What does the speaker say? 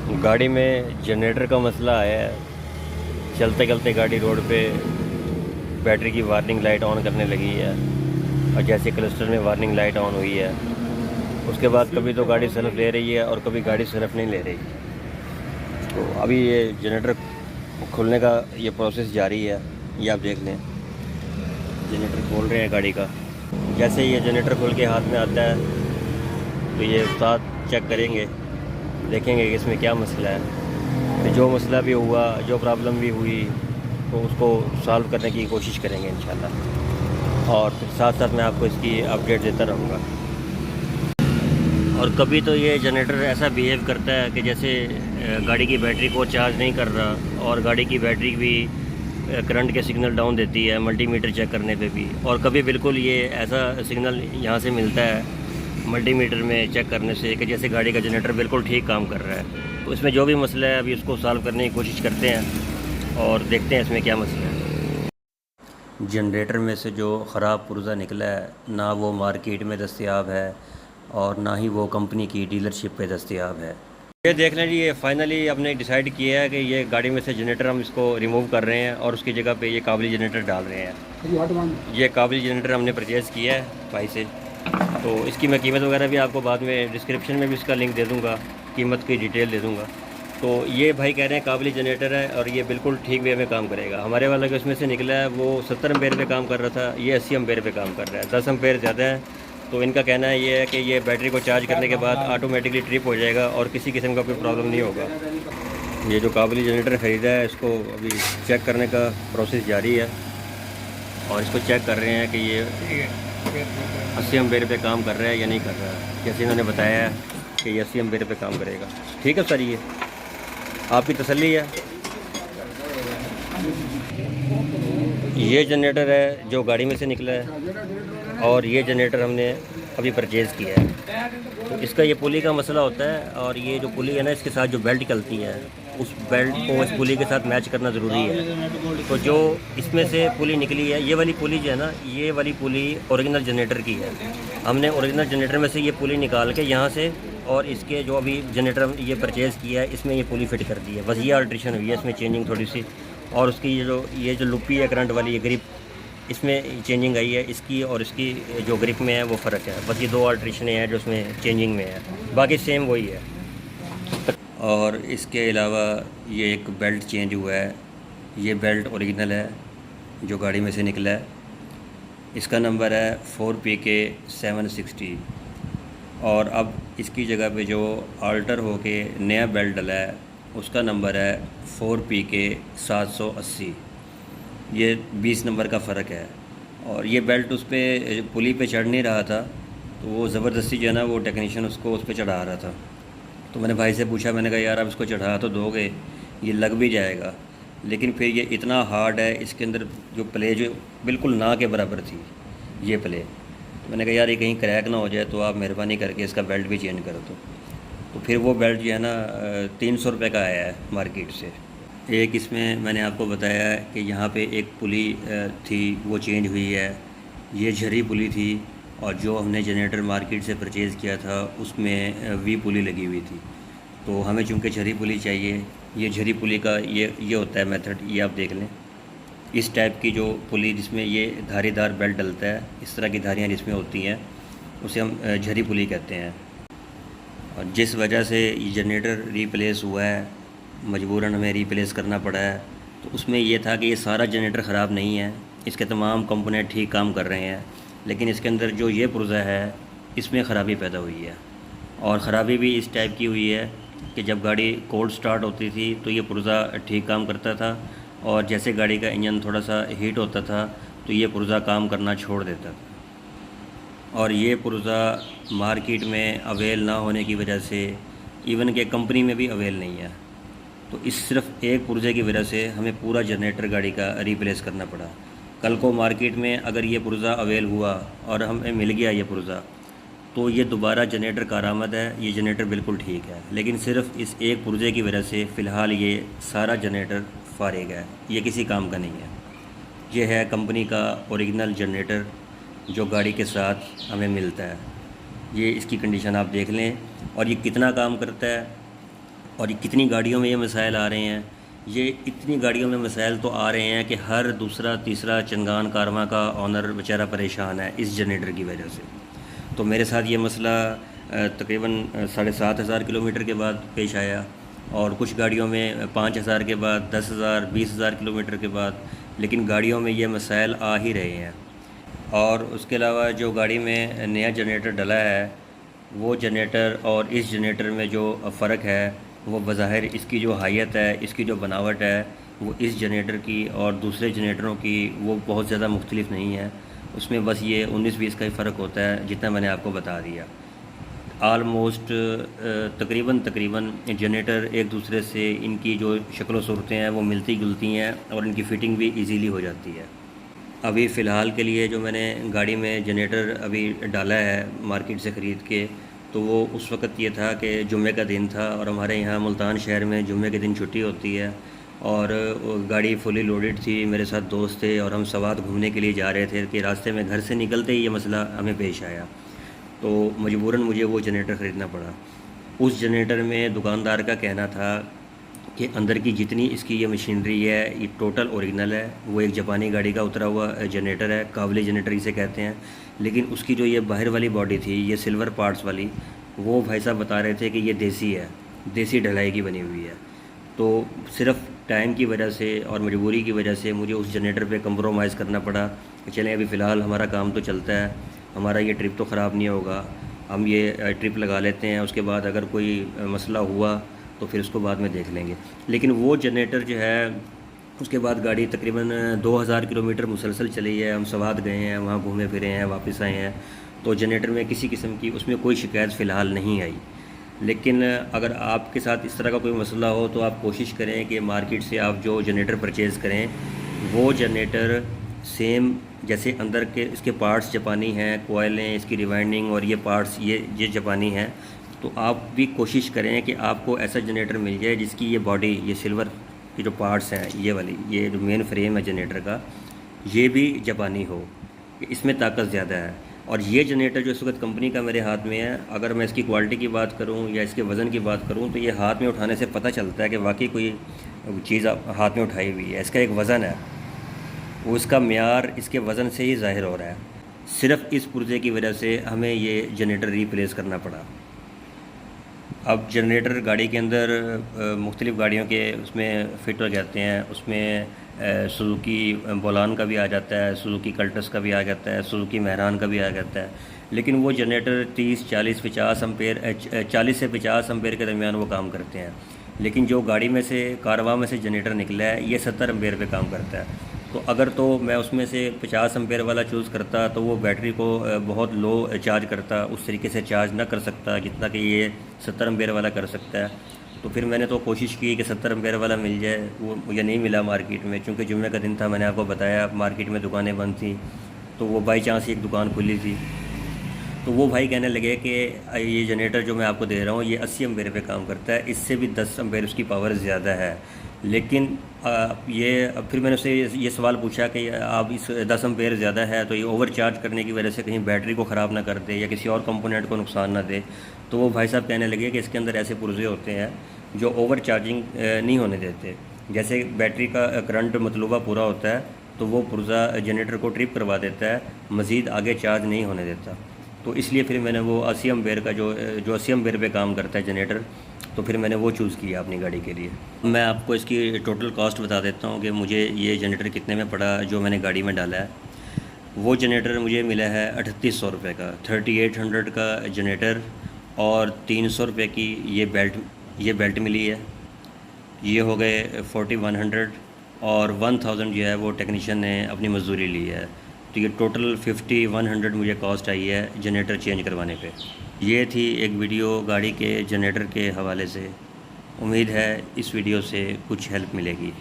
गाड़ी में जनरेटर का मसला आया है। चलते चलते गाड़ी रोड पे बैटरी की वार्निंग लाइट ऑन करने लगी है, और जैसे क्लस्टर में वार्निंग लाइट ऑन हुई है उसके बाद कभी तो गाड़ी सेल्फ ले रही है और कभी गाड़ी सेल्फ नहीं ले रही। तो अभी ये जनरेटर खुलने का ये प्रोसेस जारी है, ये आप देख लें। जनरेटर खोल रहे हैं गाड़ी का। जैसे ये जनरेटर खुल के हाथ में आता है तो ये उस्ताद चेक करेंगे, देखेंगे कि इसमें क्या मसला है। तो जो मसला भी हुआ, जो प्रॉब्लम भी हुई, तो उसको सॉल्व करने की कोशिश करेंगे इंशाल्लाह। और फिर साथ साथ मैं आपको इसकी अपडेट देता रहूँगा। और कभी तो ये जनरेटर ऐसा बिहेव करता है कि जैसे गाड़ी की बैटरी को चार्ज नहीं कर रहा, और गाड़ी की बैटरी भी करंट के सिग्नल डाउन देती है मल्टीमीटर चेक करने पे भी। और कभी बिल्कुल ये ऐसा सिग्नल यहाँ से मिलता है मल्टीमीटर में चेक करने से कि जैसे गाड़ी का जनरेटर बिल्कुल ठीक काम कर रहा है। तो इसमें जो भी मसला है अभी उसको सॉल्व करने की कोशिश करते हैं और देखते हैं इसमें क्या मसला है। जनरेटर में से जो ख़राब पुर्ज़ा निकला है, ना वो मार्केट में दस्तयाब है और ना ही वो कंपनी की डीलरशिप पे दस्तयाब है। ये देख लें जी, ये फाइनली हमने डिसाइड किया है कि ये गाड़ी में से जनरेटर हम इसको रिमूव कर रहे हैं और उसकी जगह पे ये काबली जनरेटर डाल रहे हैं। ये काबली जनरेटर हमने परचेज़ किया है भाई से। तो इसकी मैं कीमत वगैरह भी आपको बाद में डिस्क्रिप्शन में भी इसका लिंक दे दूँगा, कीमत की डिटेल दे दूँगा। तो ये भाई कह रहे हैं काबली जनरेटर है और ये बिल्कुल ठीक वे में काम करेगा। हमारे वाला जो इसमें से निकला है वो 70 एम्पेयर पे काम कर रहा था, ये 80 एम्पेयर पे काम कर रहा है, 10 एम्पेयर ज़्यादा है। तो इनका कहना है ये है कि ये बैटरी को चार्ज करने के बाद ऑटोमेटिकली ट्रिप हो जाएगा और किसी किस्म का कोई प्रॉब्लम नहीं होगा। ये जो काबली जनरेटर ख़रीदा है इसको अभी चेक करने का प्रोसेस जारी है, और इसको चेक कर रहे हैं कि ये 80 एम्पेयर पे काम कर रहा है या नहीं कर रहा है। जैसे इन्होंने बताया है कि ये 80 एम्पेयर पे काम करेगा। ठीक है सर, ये आपकी तसल्ली है। ये जनरेटर है जो गाड़ी में से निकला है, और ये जनरेटर हमने अभी परचेज़ किया है। तो इसका ये पुली का मसला होता है, और ये जो पुली है ना, इसके साथ जो बेल्ट निकलती है उस बेल्ट को इस पुली के साथ मैच करना ज़रूरी है। तो जो इसमें से पुली निकली है, ये वाली पुली जो है ना, ये वाली पुली ओरिजिनल जनरेटर की है। हमने ओरिजिनल जनरेटर में से ये पुली निकाल के यहाँ से, और इसके जो अभी जनरेटर ये परचेज़ किया है इसमें ये पुली फिट कर दी है। बस ये अल्ट्रेशन हुई है, इसमें चेंजिंग थोड़ी सी। और उसकी ये जो लुप्पी है करंट वाली, ये ग्रिप, इसमें चेंजिंग आई है इसकी, और इसकी जो ग्रिप में है वो फ़र्क है। बस ये दो अल्ट्रेशन हैं जो उसमें चेंजिंग में है, बाकी सेम वही है। और इसके अलावा ये एक बेल्ट चेंज हुआ है। ये बेल्ट ओरिजिनल है जो गाड़ी में से निकला है। इसका नंबर है 4PK760, और अब इसकी जगह पे जो अल्टर होके नया बेल्ट डला है उसका नंबर है 4PK780। ये 20 नंबर का फ़र्क है। और ये बेल्ट उस पर पुली पे चढ़ नहीं रहा था, तो वो ज़बरदस्ती जो है ना वो टेक्नीशियन उसको उस पर चढ़ा रहा था। तो मैंने भाई से पूछा, मैंने कहा यार आप इसको चढ़ा तो दोगे, ये लग भी जाएगा, लेकिन फिर ये इतना हार्ड है, इसके अंदर जो प्ले जो बिल्कुल ना के बराबर थी ये प्ले। मैंने कहा यार ये कहीं क्रैक ना हो जाए, तो आप मेहरबानी करके इसका बेल्ट भी चेंज कर दो। तो फिर वो बेल्ट जो है ना 300 रुपये का आया है मार्केट से। एक इसमें मैंने आपको बताया है कि यहाँ पे एक पुली थी वो चेंज हुई है, ये झरी पुली थी। और जो हमने जनरेटर मार्केट से परचेज़ किया था उसमें वी पुली लगी हुई थी। तो हमें चूँकि झरी पुली चाहिए, ये झरी पुली का ये होता है मेथड, ये आप देख लें। इस टाइप की जो पुली जिसमें ये धारीदार बेल्ट डलता है, इस तरह की धारियाँ जिसमें होती हैं उसे हम झरी पुली कहते हैं। और जिस वजह से ये जनरेटर रिप्लेस हुआ है, मजबूरन हमें रिप्लेस करना पड़ा है। तो उसमें ये था कि ये सारा जनरेटर ख़राब नहीं है, इसके तमाम कंपोनेंट ठीक काम कर रहे हैं, लेकिन इसके अंदर जो ये पुर्ज़ा है इसमें ख़राबी पैदा हुई है। और ख़राबी भी इस टाइप की हुई है कि जब गाड़ी कोल्ड स्टार्ट होती थी तो ये पुर्ज़ा ठीक काम करता था, और जैसे गाड़ी का इंजन थोड़ा सा हीट होता था तो ये पुर्ज़ा काम करना छोड़ देता था। और ये पुर्ज़ा मार्केट में अवेल ना होने की वजह से, इवन के कंपनी में भी अवेल नहीं है। तो इस सिर्फ एक पुर्ज़े की वजह से हमें पूरा जनरेटर गाड़ी का रिप्लेस करना पड़ा। कल को मार्केट में अगर ये पुर्ज़ा अवेल हुआ और हमें मिल गया ये पुर्ज़ा, तो ये दोबारा जनरेटर कारआमद है, ये जनरेटर बिल्कुल ठीक है। लेकिन सिर्फ इस एक पुर्ज़े की वजह से फ़िलहाल ये सारा जनरेटर फारिग है, ये किसी काम का नहीं है। ये है कंपनी का ओरिजिनल जनरेटर जो गाड़ी के साथ हमें मिलता है। ये इसकी कंडीशन आप देख लें, और ये कितना काम करता है और ये कितनी गाड़ियों में ये मसाइल आ रहे हैं, ये इतनी गाड़ियों में मसाइल तो आ रहे हैं कि हर दूसरा तीसरा चंगान कारवां का ऑनर बेचारा परेशान है इस जनरेटर की वजह से। तो मेरे साथ ये मसला तकरीबन 7,500 किलोमीटर के बाद पेश आया, और कुछ गाड़ियों में 5,000 के बाद, 10,000, 20,000 किलोमीटर के बाद, लेकिन गाड़ियों में ये मसाइल आ ही रहे हैं। और उसके अलावा जो गाड़ी में नया जनरेटर डला है, वो जनरेटर और इस जनरेटर में जो फ़र्क है वो बज़ाहिर इसकी जो हैयत है, इसकी जो बनावट है, वो इस जनरेटर की और दूसरे जनरेटरों की वो बहुत ज़्यादा मुख्तलिफ नहीं है। उसमें बस ये 19-20 का ही फ़र्क होता है, जितना मैंने आपको बता दिया। आलमोस्ट तकरीबन जनरेटर एक दूसरे से इनकी जो शक्ल सूरतें हैं वो मिलती जुलती हैं, और इनकी फ़िटिंग भी इजीली हो जाती है। अभी फ़िलहाल के लिए जो मैंने गाड़ी में जनरेटर अभी डाला है मार्केट से ख़रीद के, तो वो उस वक़्त ये था कि जुम्मे का दिन था, और हमारे यहाँ मुल्तान शहर में जुम्मे के दिन छुट्टी होती है, और गाड़ी फुली लोडेड थी। मेरे साथ दोस्त थे और हम सवात घूमने के लिए जा रहे थे कि रास्ते में घर से निकलते ही ये मसला हमें पेश आया, तो मजबूरन मुझे वो जनरेटर ख़रीदना पड़ा। उस जनरेटर में दुकानदार का कहना था कि अंदर की जितनी इसकी ये मशीनरी है ये टोटल ओरिजिनल है। वो एक जापानी गाड़ी का उतरा हुआ जनरेटर है, काबली जनरेटर इसे कहते हैं, लेकिन उसकी जो ये बाहर वाली बॉडी थी, ये सिल्वर पार्ट्स वाली, वो भाई साहब बता रहे थे कि ये देसी है, देसी ढलाई की बनी हुई है। तो सिर्फ टाइम की वजह से और मजबूरी की वजह से मुझे उस जनरेटर पे कंप्रोमाइज़ करना पड़ा कि चलें अभी फ़िलहाल हमारा काम तो चलता है, हमारा ये ट्रिप तो ख़राब नहीं होगा, हम ये ट्रिप लगा लेते हैं, उसके बाद अगर कोई मसला हुआ तो फिर उसको बाद में देख लेंगे। लेकिन वो जनरेटर जो है, उसके बाद गाड़ी तकरीबन 2,000 किलोमीटर मुसलसल चली है, हम सवात गए हैं, वहाँ घूमे फिरे हैं, वापस आए हैं, तो जनरेटर में किसी किस्म की उसमें कोई शिकायत फ़िलहाल नहीं आई। लेकिन अगर आपके साथ इस तरह का कोई मसला हो तो आप कोशिश करें कि मार्केट से आप जो जनरेटर परचेज़ करें, वो जनरेटर सेम जैसे अंदर के इसके पार्ट्स जापानी हैं, कोयलें, इसकी रिवाइंडिंग और ये पार्ट्स ये जापानी हैं, तो आप भी कोशिश करें कि आपको ऐसा जनरेटर मिल जाए जिसकी ये बॉडी, ये सिल्वर के जो पार्ट्स हैं, ये वाली, ये जो मेन फ्रेम है जनरेटर का, ये भी जापानी हो, इसमें ताकत ज़्यादा है। और ये जनरेटर जो इस वक्त कंपनी का मेरे हाथ में है, अगर मैं इसकी क्वालिटी की बात करूं या इसके वज़न की बात करूं, तो ये हाथ में उठाने से पता चलता है कि वाकई कोई चीज़ हाथ में उठाई हुई है। इसका एक वज़न है, वो इसका म्यार इसके वज़न से ही ज़ाहिर हो रहा है। सिर्फ़ इस पुर्जे की वजह से हमें ये जनरेटर रिप्लेस करना पड़ा। अब जनरेटर गाड़ी के अंदर मुख्तलिफ़ गाड़ियों के उसमें फ़िट हो जाते हैं, उसमें सुज़ुकी बोलान का भी आ जाता है, सुज़ुकी कल्टस का भी आ जाता है, सुज़ुकी मेहरान का भी आ जाता है, लेकिन वो जनरेटर 30, 40, 50 एम्पेयर 40 से 50 एम्पेयर के दरमियान वो काम करते हैं। लेकिन जो गाड़ी में से कारवां में से जनरेटर निकला है, ये 70 एम्पेयर पे काम करता है। तो अगर तो मैं उसमें से 50 एम्पेयर वाला चूज़ करता तो वो बैटरी को बहुत लो चार्ज करता, उस तरीके से चार्ज ना कर सकता जितना कि ये 70 एम्पेयर वाला कर सकता है। तो फिर मैंने तो कोशिश की कि 70 एम्पेयर वाला मिल जाए, वो मुझे नहीं मिला मार्केट में, चूँकि जुम्मे का दिन था, मैंने आपको बताया मार्केट में दुकानें बंद थी, तो वो बाई चांस एक दुकान खुली थी। तो वो भाई कहने लगे कि ये जनरेटर जो मैं आपको दे रहा हूँ ये 80 एम्पेयर पे काम करता है, इससे भी 10 एम्पेयर उसकी पावर ज़्यादा है। लेकिन फिर मैंने उससे ये सवाल पूछा कि आप इस 10 एम्पेयर ज़्यादा है तो ये ओवर चार्ज करने की वजह से कहीं बैटरी को ख़राब ना कर दे या किसी और कंपोनेंट को नुकसान ना दे। तो वो भाई साहब कहने लगे कि इसके अंदर ऐसे पुर्जे होते हैं जो ओवर चार्जिंग नहीं होने देते। जैसे बैटरी का करंट मतलूबा पूरा होता है तो वो पुर्जा जनरेटर को ट्रिप करवा देता है, मज़ीद आगे चार्ज नहीं होने देता। तो इसलिए फिर मैंने वो 80 एम्पेयर का जो 80 एम्पेयर पे काम करता है जनरेटर, तो फिर मैंने वो चूज़ किया अपनी गाड़ी के लिए। मैं आपको इसकी टोटल कॉस्ट बता देता हूँ कि मुझे ये जनरेटर कितने में पड़ा जो मैंने गाड़ी में डाला है। वो जनरेटर मुझे मिला है 3800 रुपये का, 3800 का जनरेटर, और 300 रुपये की ये बेल्ट मिली है। ये हो गए 4100, और 1000 जो है वो टेक्नीशियन ने अपनी मजदूरी ली है। तो ये टोटल 5100 मुझे कॉस्ट आई है जनरेटर चेंज करवाने पे। ये थी एक वीडियो गाड़ी के जनरेटर के हवाले से। उम्मीद है इस वीडियो से कुछ हेल्प मिलेगी।